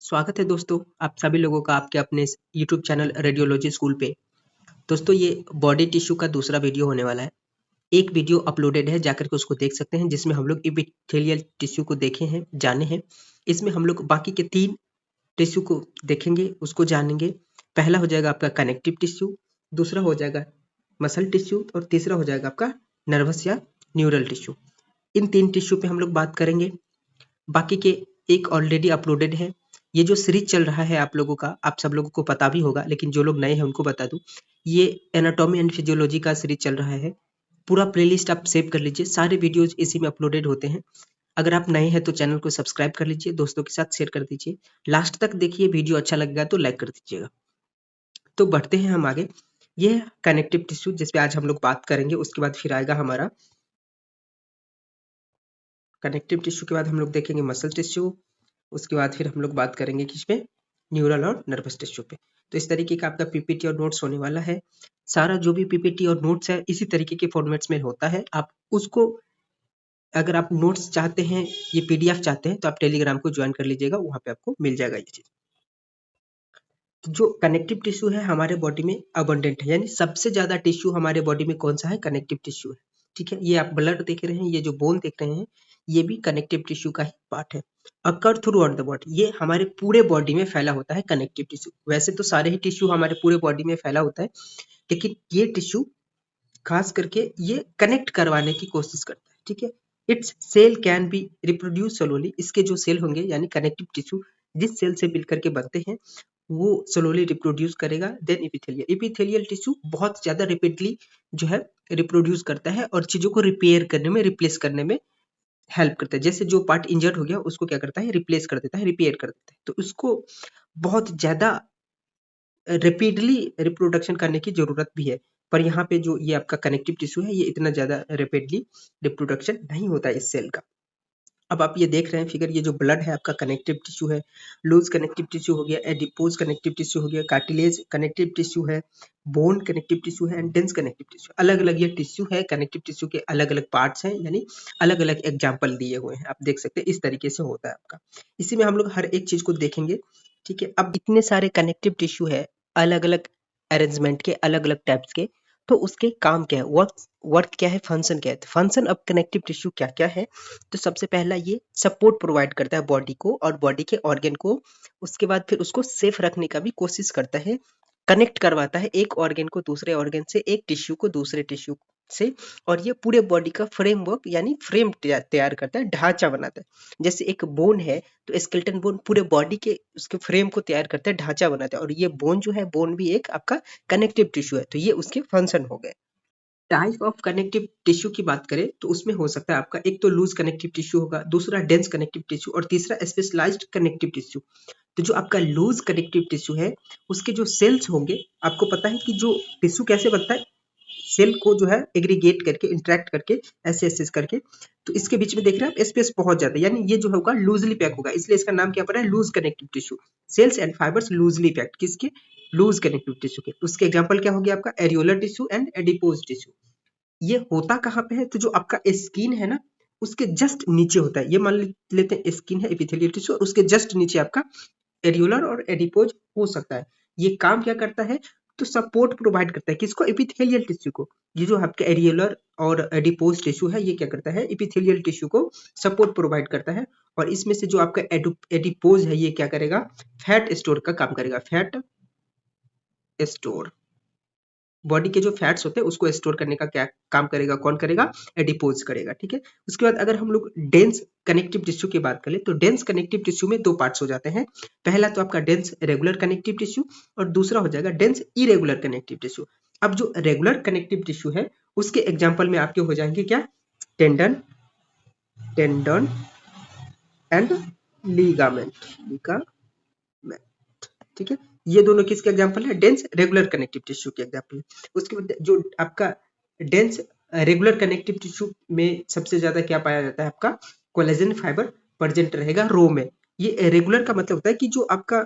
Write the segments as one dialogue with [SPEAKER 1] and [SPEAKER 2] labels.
[SPEAKER 1] स्वागत है दोस्तों आप सभी लोगों का आपके अपने इस यूट्यूब चैनल रेडियोलॉजी स्कूल पे। दोस्तों ये बॉडी टिश्यू का दूसरा वीडियो होने वाला है। एक वीडियो अपलोडेड है, जाकर के उसको देख सकते हैं, जिसमें हम लोग एपिथेलियल टिश्यू को देखे हैं, जाने हैं। इसमें हम लोग बाकी के 3 टिश्यू को देखेंगे, उसको जानेंगे। पहला हो जाएगा आपका कनेक्टिव टिश्यू, दूसरा हो जाएगा मसल टिश्यू और तीसरा हो जाएगा आपका नर्वस या न्यूरल टिश्यू। इन 3 टिश्यू पे हम लोग बात करेंगे। बाकी के एक ऑलरेडी अपलोडेड है। ये जो सीरीज चल रहा है आप लोगों का, आप सब लोगों को पता भी होगा, लेकिन जो लोग नए हैं उनको बता दूं, ये एनाटॉमी एंड फिजियोलॉजी का सीरीज चल रहा है। पूरा प्लेलिस्ट आप सेव कर लीजिए, सारे वीडियोज इसी में अपलोडेड होते हैं। अगर आप नए हैं तो चैनल को सब्सक्राइब कर लीजिए, दोस्तों के साथ शेयर कर दीजिए, लास्ट तक देखिए, वीडियो अच्छा लगेगा तो लाइक कर दीजिएगा। तो बढ़ते हैं हम आगे। ये कनेक्टिव टिश्यू जिसपे आज हम लोग बात करेंगे, उसके बाद फिर आएगा हमारा कनेक्टिव टिश्यू के बाद हम लोग देखेंगे मसल टिश्यू, उसके बाद फिर हम लोग बात करेंगे किस पे, न्यूरल और नर्वस टिश्यू पे। तो इस तरीके का आपका पीपीटी और नोट्स होने वाला है। सारा जो भी पीपीटी और नोट्स है इसी तरीके के फॉर्मेट्स में होता है। आप उसको, अगर आप नोट्स चाहते हैं, ये पीडीएफ चाहते हैं, तो आप टेलीग्राम को ज्वाइन कर लीजिएगा, वहां पे आपको मिल जाएगा ये चीज। तो जो कनेक्टिव टिश्यू है हमारे बॉडी में अबंडेंट है, यानी सबसे ज्यादा टिश्यू हमारे बॉडी में कौन सा है, कनेक्टिव टिश्यू है। ठीक है, ये आप ब्लड देख रहे हैं, ये जो बोन देख रहे हैं, ये भी कनेक्टिव टिश्यू का ही पार्ट है। अकर थ्रू आउट द बॉडी, ये हमारे पूरे बॉडी में फैला होता है कनेक्टिव टिश्यू। वैसे तो सारे ही टिश्यू हमारे पूरे बॉडी में फैला होता है, लेकिन ये टिश्यू खास करके ये कनेक्ट करवाने की कोशिश करता है। ठीक है, it's cell can be reproduce slowly. इसके जो सेल होंगे यानी कनेक्टिव टिश्यू जिस सेल से मिलकर के बनते हैं, वो स्लोली रिप्रोड्यूस करेगा। देन एपिथेलियल टिश्यू बहुत ज्यादा रेपिडली जो है रिप्रोड्यूस करता है और चीजों को रिपेयर करने में, रिप्लेस करने में हेल्प करता है। जैसे जो पार्ट इंजर्ड हो गया उसको क्या करता है, रिप्लेस कर देता है, रिपेयर कर देता है। तो उसको बहुत ज्यादा रेपिडली रिप्रोडक्शन करने की जरूरत भी है। पर यहाँ पे जो ये आपका कनेक्टिव टिश्यू है, ये इतना ज्यादा रेपिडली रिप्रोडक्शन नहीं होता है इस सेल का। अब आप ये देख रहे हैं फिगर, ये जो ब्लड है आपका कनेक्टिव टिश्यू है, लूज कनेक्टिव टिश्यू हो गया, एडिपोज कनेक्टिव टिश्यू हो गया, कार्टिलेज कनेक्टिव टिश्यू है, बोन कनेक्टिव टिश्यू है एंड डेंस कनेक्टिव टिश्यू। अलग अलग ये टिश्यू है, कनेक्टिव टिश्यू के अलग अलग पार्ट्स हैं, यानी अलग अलग एग्जाम्पल दिए हुए हैं। आप देख सकते हैं इस तरीके से होता है आपका। इसी में हम लोग हर एक चीज को देखेंगे। ठीक है, अब इतने सारे कनेक्टिव टिश्यू है, अलग अलग अरेंजमेंट के, अलग अलग टाइप्स के, तो उसके काम क्या है, वर्क वर्क क्या है, फंक्शन क्या है। फंक्शन ऑफ कनेक्टिव टिश्यू क्या क्या है, तो सबसे पहला ये सपोर्ट प्रोवाइड करता है बॉडी को और बॉडी के ऑर्गन को। उसके बाद फिर उसको सेफ रखने का भी कोशिश करता है, कनेक्ट करवाता है एक ऑर्गन को दूसरे ऑर्गन से, एक टिश्यू को दूसरे टिश्यू से। और ये पूरे बॉडी का फ्रेमवर्क यानी फ्रेम तैयार करता है, ढांचा बनाता है। जैसे एक बोन है तो स्केलेटन बोन पूरे बॉडी के उसके फ्रेम को तैयार करता है, ढांचा बनाता है। और ये बोन जो है, बोन भी एक आपका कनेक्टिव टिश्यू है, तो ये उसके फंक्शन हो गए। टाइप ऑफ कनेक्टिव टिश्यू की बात करें तो उसमें हो सकता है आपका, एक तो लूज कनेक्टिव टिश्यू होगा, दूसरा डेंस कनेक्टिव टिश्यू और तीसरा स्पेशलाइज्ड कनेक्टिव टिश्यू। तो जो आपका लूज कनेक्टिव टिश्यू है, उसके जो सेल्स होंगे, आपको पता है कि जो टिश्यू कैसे बनता है, सेल को जो है एग्रीगेट करके, इंटरेक्ट करके, ऐसे ऐसे करके, तो इसके बीच में देख रहे हैं आप स्पेस पहुंच जाता है, यानी ये जो होगा लूजली पैक होगा, इसलिए इसका नाम क्या पड़ा है, loose connective tissue. Cells and fibres loosely packed, किसके, लूज कनेक्टिव टिश्यू के। उसके एग्जांपल क्या हो गया आपका, areolar tissue and adipose tissue. ये होता कहाँ पे है, तो जो आपका स्किन है ना, उसके जस्ट नीचे होता है। ये मान लेते हैं स्किन है, एपिथेलियल टिश्यू, और उसके जस्ट नीचे आपका एरियोलर और एडिपोज हो सकता है। ये काम क्या करता है, तो सपोर्ट प्रोवाइड करता है, किसको, एपिथेलियल टिश्यू को। ये जो आपका एरियोलर और एडिपोज टिश्यू है, ये क्या करता है, एपिथेलियल टिश्यू को सपोर्ट प्रोवाइड करता है। और इसमें से जो आपका एडिपोज है, ये क्या करेगा, फैट स्टोर का काम करेगा, फैट स्टोर। बॉडी के जो फैट्स होते हैं उसको स्टोर करने का क्या काम करेगा, कौन करेगा, एडिपोज करेगा। ठीक है, उसके बाद अगर हम लोग डेंस कनेक्टिव टिश्यू की बात करें, तो डेंस कनेक्टिव टिश्यू में 2 पार्ट्स हो जाते हैं। पहला तो आपका डेंस रेगुलर कनेक्टिव टिश्यू और दूसरा हो जाएगा डेंस इरेगुलर कनेक्टिव टिश्यू। अब जो रेगुलर कनेक्टिव टिश्यू है, उसके एग्जाम्पल में आपके हो जाएंगे क्या, टेंडन, टेंडन एंड लिगामेंट। ठीक है, ये दोनों किसके एग्जांपल है, डेंस रेगुलर कनेक्टिव टिश्यू के एग्जांपल है। उसके बाद जो आपका डेंस रेगुलर कनेक्टिव टिश्यू में सबसे ज्यादा क्या पाया जाता है, आपका कोलेजन फाइबर प्रेजेंट रहेगा रो में। ये रेगुलर का मतलब होता है कि जो आपका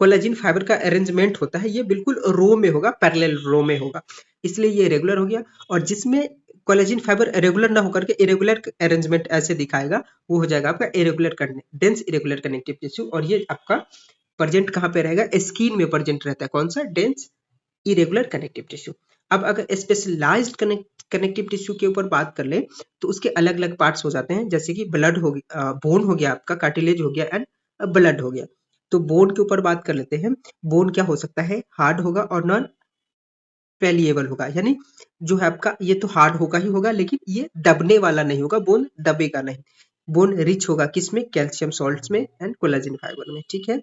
[SPEAKER 1] कोलेजन फाइबर का अरेंजमेंट होता है, ये बिल्कुल रो में होगा, पैरेलल रो में होगा, इसलिए ये रेगुलर हो गया। और जिसमें कोलेजन फाइबर रेगुलर ना होकर के इरेगुलर अरेंजमेंट ऐसे दिखाएगा, वो हो जाएगा आपका irregular dense irregular connective tissue. और ये आपका प्रेजेंट कहाँ पे रहेगा, स्किन में प्रेजेंट रहता है, कौन सा, डेंस इरेगुलर कनेक्टिव टिश्यू। अब अगर स्पेशलाइज्ड कनेक्टिव टिश्यू के ऊपर बात कर ले तो उसके अलग अलग पार्ट्स हो जाते हैं, जैसे कि ब्लड हो गया, बोन हो गया आपका, कार्टिलेज हो गया एंड ब्लड हो गया। तो बोन के ऊपर बात कर लेते हैं। बोन क्या हो सकता है, हार्ड होगा और नॉन पेलिएबल होगा, यानी जो है आपका ये तो हार्ड होगा ही होगा, लेकिन ये दबने वाला नहीं होगा, बोन दबेगा नहीं। बोन रिच होगा किसमें, कैल्शियम सॉल्ट्स में एंड कोलेजन फाइबर में, ठीक है।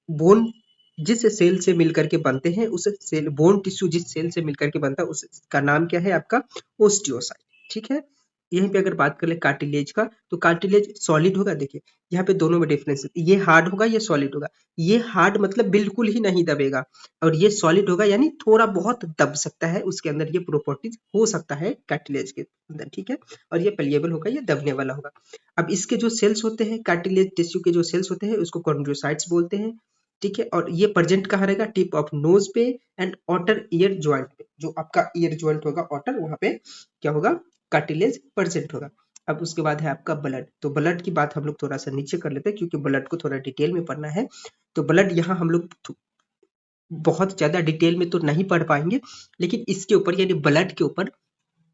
[SPEAKER 1] बोन जिस सेल से मिलकर के बनते हैं, उस सेल, बोन टिश्यू जिस सेल से मिलकर के बनता है उसका नाम क्या है आपका, ओस्टियोसाइट, ठीक है। यहीं पे अगर बात कर ले कार्टिलेज का, तो कार्टिलेज सॉलिड होगा, देखिए यहाँ पे दोनों में डिफरेंस है, ये हार्ड होगा, ये सॉलिड होगा। ये हार्ड मतलब बिल्कुल ही नहीं दबेगा, और ये सॉलिड होगा यानी थोड़ा बहुत दब सकता है, उसके अंदर ये प्रॉपर्टीज हो सकता है कार्टिलेज के अंदर, ठीक है। और ये पेलिएबल होगा, ये दबने वाला होगा। अब इसके जो सेल्स होते हैं, कार्टिलेज टिश्यू के जो सेल्स होते हैं, उसको कॉन्ड्रोसाइट्स बोलते हैं, ठीक है। और ये प्रेजेंट कहाँ रहेगा, टिप ऑफ नोज पे एंड ऑटर ईयर ज्वाइंट पे, जो आपका ईयर ज्वाइंट होगा ऑटर, वहां पे क्या होगा, कार्टिलेज प्रेजेंट होगा। अब उसके बाद है आपका ब्लड। तो ब्लड की बात हम लोग थोड़ा सा नीचे कर लेते हैं, क्योंकि ब्लड को थोड़ा डिटेल में पढ़ना है। तो ब्लड यहाँ हम लोग बहुत ज्यादा डिटेल में तो नहीं पढ़ पाएंगे, लेकिन इसके ऊपर यानी ब्लड के ऊपर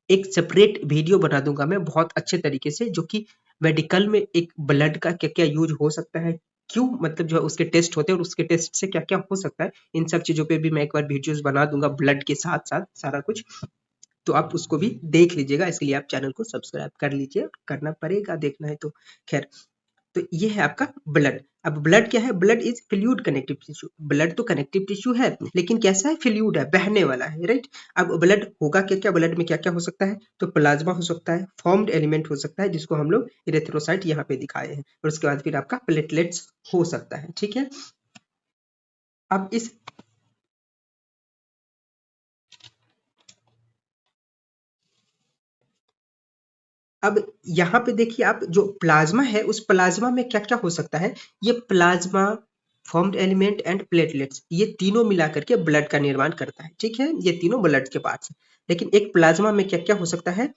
[SPEAKER 1] एक सेपरेट वीडियो बना दूंगा मैं बहुत अच्छे तरीके से, जो कि मेडिकल में एक ब्लड का क्या क्या यूज हो सकता है, क्यों मतलब जो है उसके टेस्ट होते हैं और उसके टेस्ट से क्या क्या हो सकता है, इन सब चीजों पे भी मैं एक बार वीडियोस बना दूंगा ब्लड के साथ साथ सारा कुछ। तो आप उसको भी देख लीजिएगा, इसके लिए आप चैनल को सब्सक्राइब कर लीजिए, करना पड़ेगा, देखना है तो खैर। तो ये है आपका ब्लड। अब ब्लड क्या है, blood is fluid connective tissue. Blood तो कनेक्टिव टिश्यू है, लेकिन कैसा है, फ्लूइड है, बहने वाला है, राइट। अब ब्लड होगा क्या क्या, ब्लड में क्या क्या हो सकता है, तो प्लाज्मा हो सकता है, फॉर्म्ड एलिमेंट हो सकता है, जिसको हम लोग इरेथ्रोसाइट यहाँ पे दिखाए हैं, और उसके बाद फिर आपका प्लेटलेट्स हो सकता है, ठीक है। अब इस अब यहाँ पे देखिए आप, जो प्लाज्मा है उस प्लाज्मा में क्या क्या हो सकता है, ये plasma, formed element and platelets, ये तीनों मिला करके ब्लड का निर्माण करता है, ठीक है। ये तीनों ब्लड के पार्ट्स हैं। लेकिन एक प्लाज्मा में क्या क्या हो सकता है,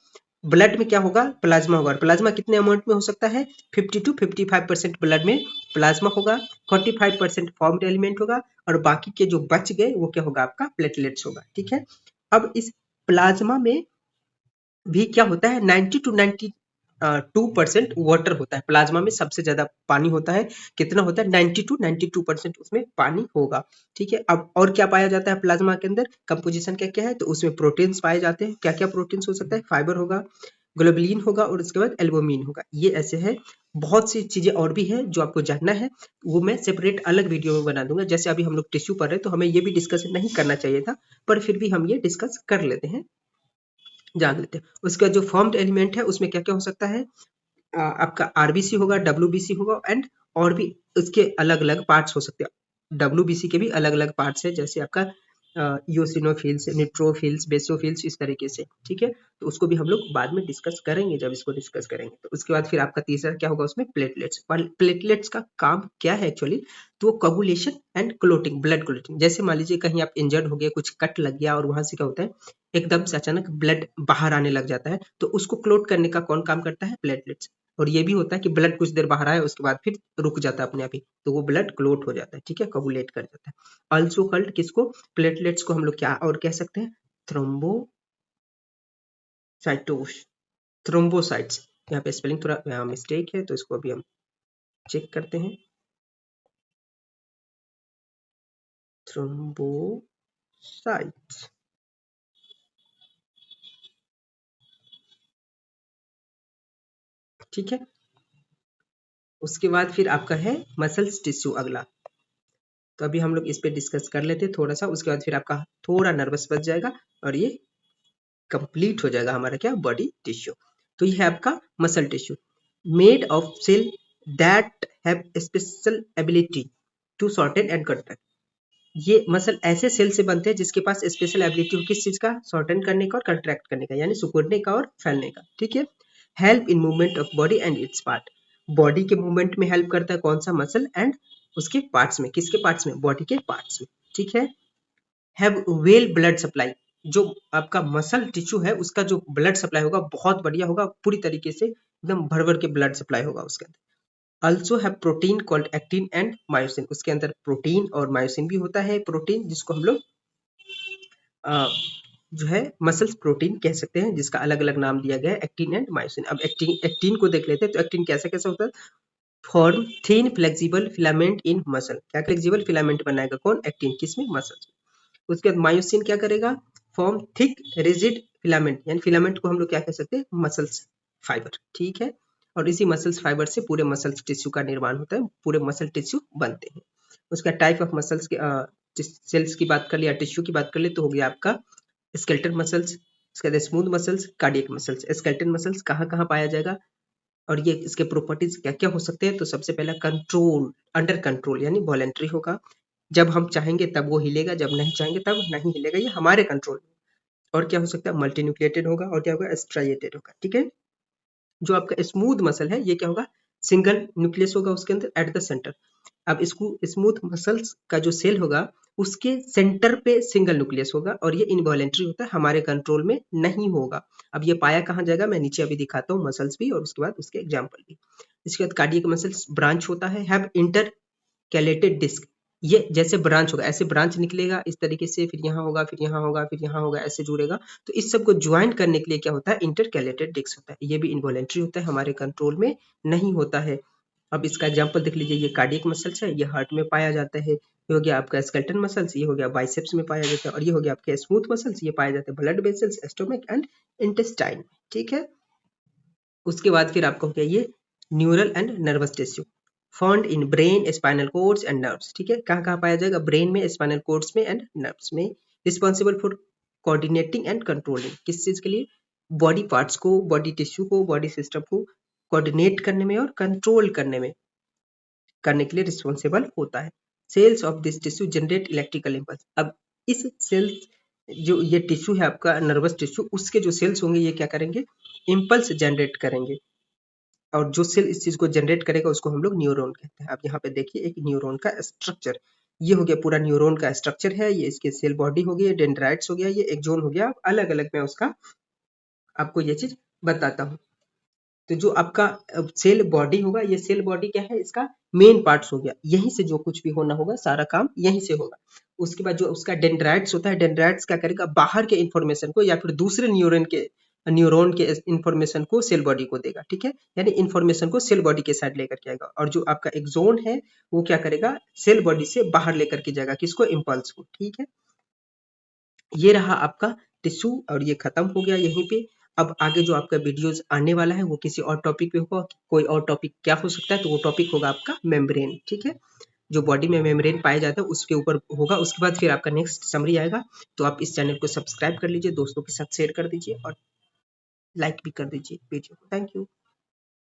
[SPEAKER 1] ब्लड में क्या होगा, प्लाज्मा होगा। प्लाज्मा कितने अमाउंट में हो सकता है, 50 to 55% ब्लड में प्लाज्मा होगा, 45% फॉर्म्ड एलिमेंट होगा, और बाकी के जो बच गए वो क्या होगा आपका, प्लेटलेट्स होगा, ठीक है। अब इस प्लाज्मा में भी क्या होता है, 90 to 92% वाटर होता है। प्लाज्मा में सबसे ज्यादा पानी होता है, कितना होता है, 90 to 92% उसमें पानी होगा, ठीक है। अब और क्या पाया जाता है प्लाज्मा के अंदर, कंपोजिशन क्या क्या है, तो उसमें प्रोटीन्स पाए जाते हैं। क्या क्या प्रोटीन्स हो सकता है, फाइबर होगा, ग्लोबुलिन होगा, और उसके बाद एल्बुमिन होगा। ये ऐसे है, बहुत सी चीजें और भी है जो आपको जानना है, वो मैं सेपरेट अलग वीडियो में बना दूंगा। जैसे अभी हम लोग टिश्यू पढ़ रहे हैं, तो हमें ये भी डिस्कस नहीं करना चाहिए था, पर फिर भी हम ये डिस्कस कर लेते हैं, जान लेते हैं। उसका जो फॉर्म्ड एलिमेंट है उसमें क्या क्या हो सकता है, आपका आरबीसी होगा, डब्ल्यूबीसी होगा, एंड और भी उसके अलग अलग पार्ट्स हो सकते हैं। डब्ल्यूबीसी के भी अलग अलग पार्ट्स है, जैसे आपका यूसिनोफिल्स, न्यूट्रोफिल्स, बेसोफिल्स, इस तरीके से, ठीक है। तो उसको भी हम लोग बाद में डिस्कस करेंगे, जब इसको डिस्कस करेंगे। तो उसके बाद फिर आपका तीसरा क्या होगा, उसमें प्लेटलेट्स। प्लेटलेट्स का काम क्या है एक्चुअली, तो coagulation and clotting, blood clotting. जैसे मान लीजिए कहीं आप इंजर्ड हो गए, कुछ कट लग गया, और वहां से क्या होता है, एकदम से अचानक ब्लड बाहर आने लग जाता है, तो उसको क्लोट करने का कौन काम करता है, प्लेटलेट्स। और ये भी होता है कि ब्लड कुछ देर बाहर आया, उसके बाद फिर रुक जाता है अपने आप ही, तो वो ब्लड क्लोट हो जाता है, ठीक है, कोगुलेट कर जाता है। अल्सो कल्ड किसको, प्लेटलेट्स को हम लोग क्या और कह सकते हैं, थ्रोम्बोसाइटोस, थ्रोम्बोसाइट्स। यहाँ पे स्पेलिंग थोड़ा मिस्टेक है, तो इसको अभी हम चेक करते हैं। थ्रोम्बोसाइट्स, ठीक है। उसके बाद फिर आपका है मसल्स टिश्यू अगला। तो अभी हम लोग इस पे डिस्कस कर लेते हैं थोड़ा सा, उसके बाद फिर आपका थोड़ा नर्वस बच जाएगा, और ये कंप्लीट हो जाएगा हमारा क्या, बॉडी टिश्यू। तो ये है आपका muscle tissue, made of cell that have special ability to shorten and contract. ये मसल ऐसे सेल से बनते हैं जिसके पास स्पेशल एबिलिटी हो, किस चीज का, शॉर्टन करने का और कंट्रैक्ट करने का, यानी सिकुड़ने का और फैलने का, ठीक है। Help in movement of body and it's part, body के मूवमेंट में हेल्प करता है कौन सा, मसल, एंड उसके पार्ट्स में, किसके पार्ट्स में, बॉडी के पार्ट्स में, ठीक है। हैव वेल ब्लड सप्लाई, जो आपका मसल टिश्यू है उसका जो ब्लड सप्लाई होगा बहुत बढ़िया होगा, पूरी तरीके से एकदम भर भर के ब्लड सप्लाई होगा उसके अंदर। also have protein called actin and myosin, उसके अंदर प्रोटीन और मायोसिन भी होता है। प्रोटीन जिसको हम लोग जो है मसल्स प्रोटीन कह सकते हैं, जिसका अलग अलग नाम दिया गया है एक्टिन एंड मायोसिन। अब एक्टिन को देख लेते हैं, तो एक्टिन कैसा कैसा होता है? फॉर्म थिन फ्लेक्सिबल फिलामेंट इन मसल, क्या फ्लेक्सिबल फिलामेंट बनाएगा कौन? एक्टिन, किसमें? मसल्स। उसके बाद मायोसिन क्या करेगा? फॉर्म थिक रिजिड फिलामेंट, यानी फिलामेंट को हम लोग क्या कह सकते हैं? मसल्स फाइबर, ठीक है। और इसी मसल्स फाइबर से पूरे मसल्स टिश्यू का निर्माण होता है, पूरे मसल टिश्यू बनते हैं। उसका टाइप ऑफ मसल्स के सेल्स की बात कर लिया, टिश्यू की बात कर ले, तो हो गया आपका स्केलेटल मसल्स, इसके बाद smooth muscles, cardiac muscles. Skeletal muscles कहाँ कहाँ पाया जाएगा और ये इसके प्रॉपर्टीज क्या क्या हो सकते हैं? तो सबसे पहला कंट्रोल, अंडर कंट्रोल यानी वॉलेंट्री होगा, जब हम चाहेंगे तब वो हिलेगा, जब नहीं चाहेंगे तब नहीं हिलेगा, ये हमारे कंट्रोल में। और क्या हो सकता है? मल्टी न्यूक्लिएटेड होगा, और क्या होगा? स्ट्राइएटेड होगा, ठीक है। जो आपका स्मूथ मसल है ये क्या होगा? सिंगल न्यूक्लियस होगा उसके अंदर एट द सेंटर। अब इसको स्मूथ मसल्स का जो सेल होगा उसके सेंटर पे सिंगल न्यूक्लियस होगा, और ये इनवॉलेंट्री होता है, हमारे कंट्रोल में नहीं होगा। अब ये पाया कहाँ जाएगा? मैं नीचे अभी दिखाता हूँ मसल्स भी और उसके बाद उसके एग्जाम्पल भी। इसके बाद कार्डियक मसल्स ब्रांच होता है, हैव इंटरकैलेटेड डिस्क, ये जैसे ब्रांच होगा ऐसे ब्रांच निकलेगा इस तरीके से, फिर यहाँ होगा, फिर यहाँ होगा, फिर यहाँ होगा, ऐसे जुड़ेगा। तो इस सब को ज्वाइन करने के लिए क्या होता है? इंटरकैलेटेड डिस्क होता है। ये भी इनवॉलेंट्री होता है, हमारे कंट्रोल में नहीं होता है। अब इसका एग्जांपल देख लीजिए, ये कार्डियक मसल्स है, ये हार्ट में पाया जाता है। ये हो गया आपका स्केलेटन मसल्स, ये हो गया बाइसेप्स में पाया जाता है, और ये हो गया आपके स्मूथ मसल्स, ये पाया जाता है blood vessels, stomach and intestine, ठीक है। उसके बाद फिर आपका हो गया ये neural and nervous tissue, found in brain, spinal codes and nerves, ठीक है। कहाँ कहाँ पाया जाएगा? ब्रेन में, स्पाइनल कोड्स में एंड नर्व्स में। Responsible for coordinating and controlling, किस चीज के लिए? बॉडी पार्ट्स को, बॉडी टिश्यू को, बॉडी सिस्टम को कोऑर्डिनेट करने में और कंट्रोल करने के लिए रिस्पॉन्सिबल होता है। Cells of this tissue generate electrical impulse. अब इस सेल्स, जो ये टिश्यू है आपका नर्वस टिश्यू, उसके जो सेल्स होंगे ये क्या करेंगे? इम्पल्स जनरेट करेंगे, और जो सेल इस चीज को जनरेट करेगा उसको हम लोग न्यूरॉन कहते हैं। आप यहाँ पे देखिए एक न्यूरॉन का स्ट्रक्चर, ये हो गया पूरा न्यूरॉन का स्ट्रक्चर है, ये इसके सेल बॉडी हो गई, डेंड्राइट्स हो गया, ये एक्सोन हो गया, अलग अलग मैं उसका आपको ये चीज बताता हूँ। तो जो आपका सेल बॉडी होगा, ये सेल बॉडी क्या है? इसका मेन पार्ट्स हो गया, यहीं से जो कुछ भी होना होगा सारा काम यहीं से होगा। उसके बाद जो उसका डेंड्राइट्स होता है, डेंड्राइट्स क्या करेगा? बाहर के इंफॉर्मेशन को या फिर दूसरे न्यूरॉन के इंफॉर्मेशन को सेल बॉडी को देगा, ठीक है। यानी इंफॉर्मेशन को सेल बॉडी के साथ लेकर के आएगा, और जो आपका एक्सोन है वो क्या करेगा? सेल बॉडी से बाहर लेकर के जाएगा, किसको? इम्पल्स को, ठीक है। ये रहा आपका टिश्यू, और ये खत्म हो गया यहीं पे। अब आगे जो आपका वीडियोस आने वाला है वो किसी और टॉपिक पे होगा। कोई और टॉपिक क्या हो सकता है? तो वो टॉपिक होगा आपका मेम्ब्रेन, ठीक है। जो बॉडी में मेम्ब्रेन पाया जाता है उसके ऊपर होगा। उसके बाद फिर आपका नेक्स्ट समरी आएगा। तो आप इस चैनल को सब्सक्राइब कर लीजिए, दोस्तों के साथ शेयर कर दीजिए और लाइक भी कर दीजिए वीडियो को। Thank you.